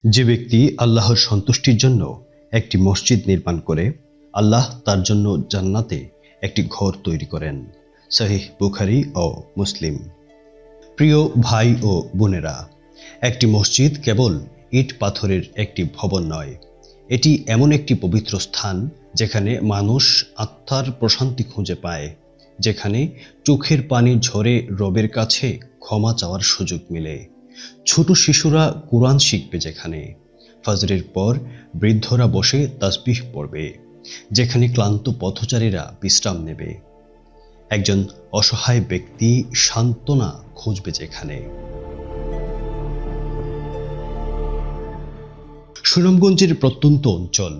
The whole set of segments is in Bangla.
যে ব্যক্তি আল্লাহর সন্তুষ্টির জন্য একটি মসজিদ নির্মাণ করে, আল্লাহ তার জন্য জান্নাতে একটি ঘর তৈরি করেন। সহিহ বুখারী ও মুসলিম। প্রিয় ভাই ও বোনেরা, একটি মসজিদ কেবল ইট পাথরের একটি ভবন নয়, এটি এমন একটি পবিত্র স্থান যেখানে মানুষ আত্মার প্রশান্তি খুঁজে পায়, যেখানে চোখের পানি ঝরে রবের কাছে ক্ষমা চাওয়ার সুযোগ মিলে, ছোট শিশুরা কুরআন শিখবে যেখানে, ফজরের পর বৃদ্ধরা বসে তাসবিহ পড়বে, যেখানে ক্লান্ত পথচারীরা বিশ্রাম নেবে, একজন অসহায় ব্যক্তি সান্ত্বনা খুঁজবে যেখানে। সুনামগঞ্জের প্রত্যন্ত অঞ্চল,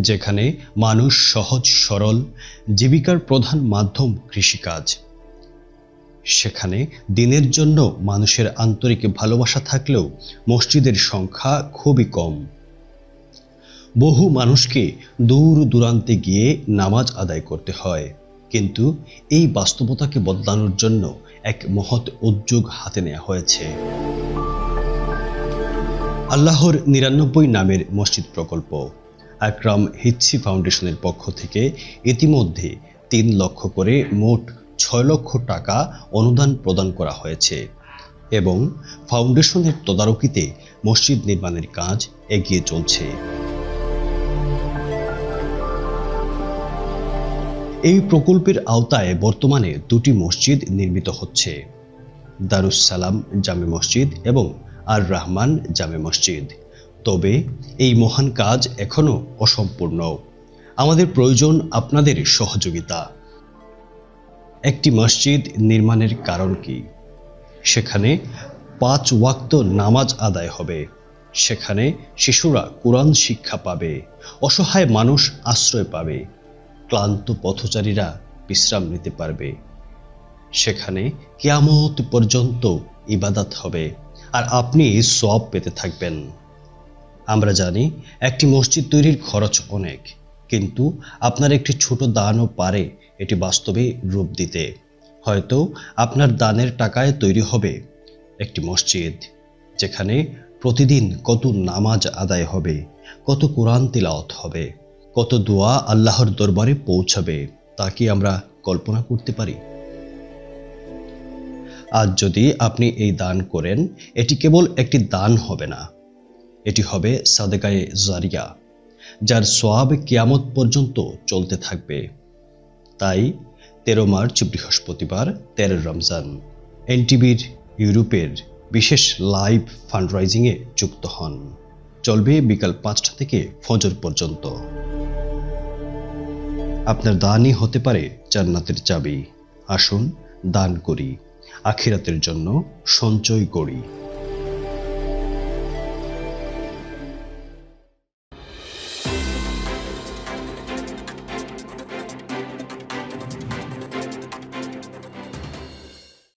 যেখানে মানুষ সহজ সরল, জীবিকার প্রধান মাধ্যম কৃষিকাজ, সেখানে দিনের জন্য মানুষের আন্তরিক ভালোবাসা থাকলেও মসজিদের সংখ্যা খুবই কম। বহু মানুষকে দূর দূরান্তে গিয়ে নামাজ আদায় করতে হয়, কিন্তু এই বাস্তবতাকে বদলানোর জন্য এক মহৎ উদ্যোগ হাতে নেওয়া হয়েছে। আল্লাহর ৯৯ নামের মসজিদ প্রকল্প আকরাম হিচ্ছি ফাউন্ডেশনের পক্ষ থেকে ইতিমধ্যে ৩ লক্ষ করে মোট ৬ লক্ষ টাকা অনুদান প্রদান করা হয়েছে এবং ফাউন্ডেশনের তদারকিতে মসজিদ নির্মাণের কাজ এগিয়ে চলছে। এই প্রকল্পের আওতায় বর্তমানে ২টি মসজিদ নির্মিত হচ্ছে, দারুস সালাম জামে মসজিদ এবং আর রহমান জামে মসজিদ। তবে এই মহান কাজ এখনো অসম্পূর্ণ। আমাদের প্রয়োজন আপনাদের সহযোগিতা। একটি মসজিদ নির্মাণের কারণ কি? সেখানে ৫ ওয়াক্ত নামাজ আদায় হবে, সেখানে শিশুরা কোরআন শিক্ষা পাবে, অসহায় মানুষ আশ্রয় পাবে, ক্লান্ত পথচারীরা বিশ্রাম নিতে পারবে, সেখানে কিয়ামত পর্যন্ত ইবাদত হবে, আর আপনি সওয়াব পেতে থাকবেন। আমরা জানি একটি মসজিদ তৈরির খরচ অনেক, কিন্তু আপনার একটি ছোট দানও পারে এটি বাস্তবে রূপ দিতে। হয়তো আপনার দানের টাকায় তৈরি হবে একটি মসজিদ, যেখানে প্রতিদিন কত নামাজ আদায় হবে, কত কোরআন তিলাওয়াত হবে, কত দোয়া আল্লাহর দরবারে পৌঁছাবে, তা কি আমরা কল্পনা করতে পারি? আজ যদি আপনি এই দান করেন, এটি কেবল একটি দান হবে না, এটি হবে সাদেকায়ে জারিয়া, যার সওয়াব কিয়ামত পর্যন্ত চলতে থাকবে। তাই ১৩ মার্চ বৃহস্পতিবার ১৩ রমজান এনটিভির ইউরোপের বিশেষ লাইভ ফান্ডরাইজিংয়ে যুক্ত হন। চলবে বিকাল ৫টা থেকে ফজর পর্যন্ত। আপনার দানই হতে পারে জান্নাতের চাবি। আসুন দান করি, আখিরাতের জন্য সঞ্চয় করি।